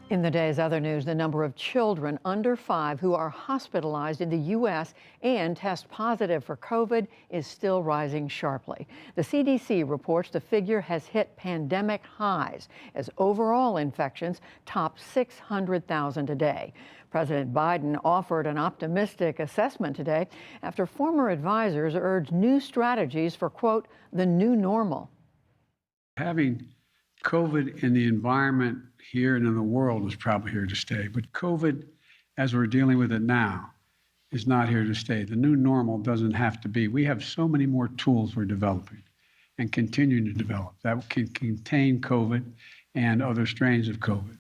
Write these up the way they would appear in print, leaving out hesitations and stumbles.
In the day's other news, the number of children under 5 who are hospitalized in the U.S. and test positive for COVID is still rising sharply. The CDC reports the figure has hit pandemic highs as overall infections top 600,000 a day. President Biden offered an optimistic assessment today after former advisors urged new strategies for, quote, the new normal. Having COVID in the environment here and in the world is probably here to stay. But COVID, as we're dealing with it now, is not here to stay. The new normal doesn't have to be. We have so many more tools we're developing and continuing to develop that can contain COVID and other strains of COVID.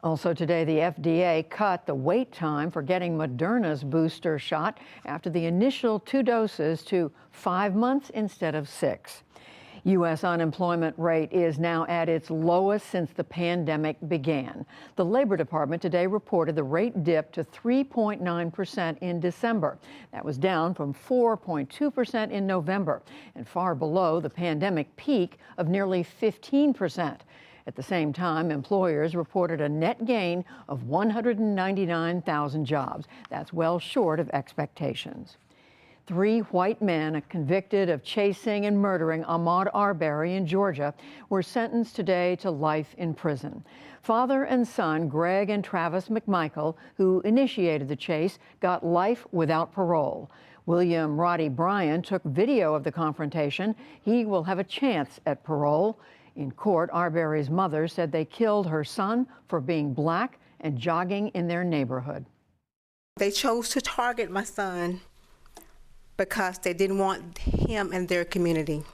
Also today, the FDA cut the wait time for getting Moderna's booster shot after the initial 2 doses to 5 months instead of 6. U.S. unemployment rate is now at its lowest since the pandemic began. The Labor Department today reported the rate dipped to 3.9% in December. That was down from 4.2% in November and far below the pandemic peak of nearly 15%. At the same time, employers reported a net gain of 199,000 jobs. That's well short of expectations. 3 white men convicted of chasing and murdering Ahmaud Arbery in Georgia were sentenced today to life in prison. Father and son Greg and Travis McMichael, who initiated the chase, got life without parole. William Roddy Bryan took video of the confrontation. He will have a chance at parole. In court, Arbery's mother said they killed her son for being black and jogging in their neighborhood. They chose to target my son because they didn't want him in their community.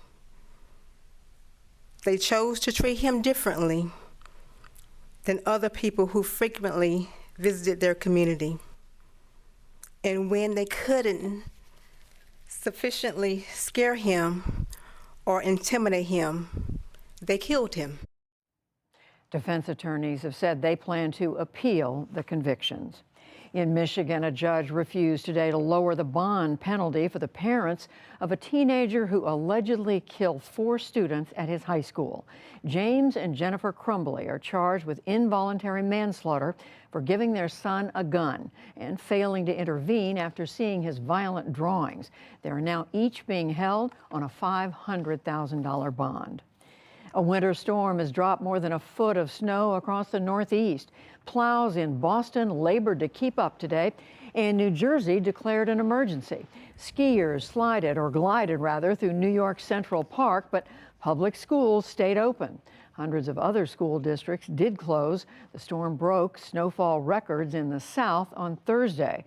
They chose to treat him differently than other people who frequently visited their community. And when they couldn't sufficiently scare him or intimidate him, they killed him. Defense attorneys have said they plan to appeal the convictions. In Michigan, a judge refused today to lower the bond penalty for the parents of a teenager who allegedly killed 4 students at his high school. James and Jennifer Crumbly are charged with involuntary manslaughter for giving their son a gun and failing to intervene after seeing his violent drawings. They are now each being held on a $500,000 bond. A winter storm has dropped more than a foot of snow across the Northeast. Plows in Boston labored to keep up today, and New Jersey declared an emergency. Skiers slided, or glided rather, through New York Central Park, but public schools stayed open. Hundreds of other school districts did close. The storm broke snowfall records in the South on Thursday.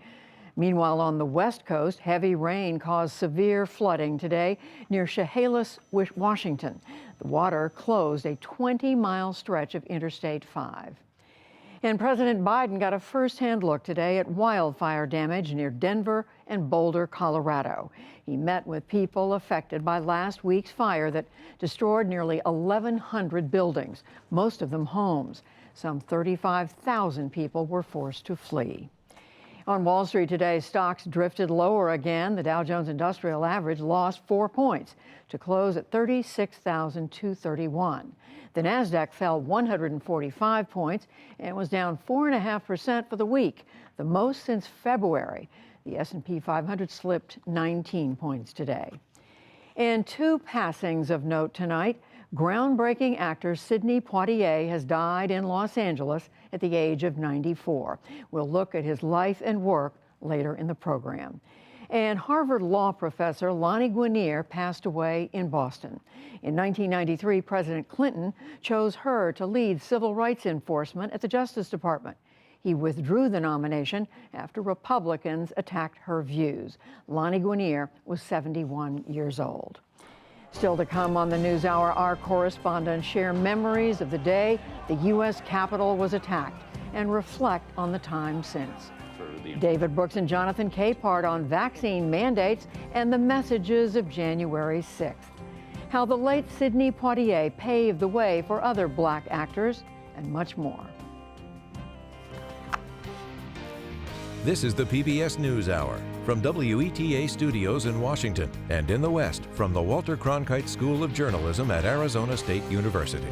Meanwhile, on the West Coast, heavy rain caused severe flooding today near Chehalis, Washington. The water closed a 20-mile stretch of Interstate 5. And President Biden got a first-hand look today at wildfire damage near Denver and Boulder, Colorado. He met with people affected by last week's fire that destroyed nearly 1,100 buildings, most of them homes. Some 35,000 people were forced to flee. On Wall Street today, stocks drifted lower again. The Dow Jones Industrial Average lost 4 points to close at 36,231. The Nasdaq fell 145 points and was down 4.5% for the week, the most since February. The S&P 500 slipped 19 points today. And 2 passings of note tonight. Groundbreaking actor Sidney Poitier has died in Los Angeles at the age of 94. We'll look at his life and work later in the program. And Harvard law professor Lani Guinier passed away in Boston. In 1993, President Clinton chose her to lead civil rights enforcement at the Justice Department. He withdrew the nomination after Republicans attacked her views. Lani Guinier was 71 years old. Still to come on the NewsHour, our correspondents share memories of the day the U.S. Capitol was attacked and reflect on the time since. David Brooks and Jonathan Capehart on vaccine mandates and the messages of January 6th. How the late Sidney Poitier paved the way for other black actors, and much more. This is the PBS NewsHour from WETA Studios in Washington and in the West from the Walter Cronkite School of Journalism at Arizona State University.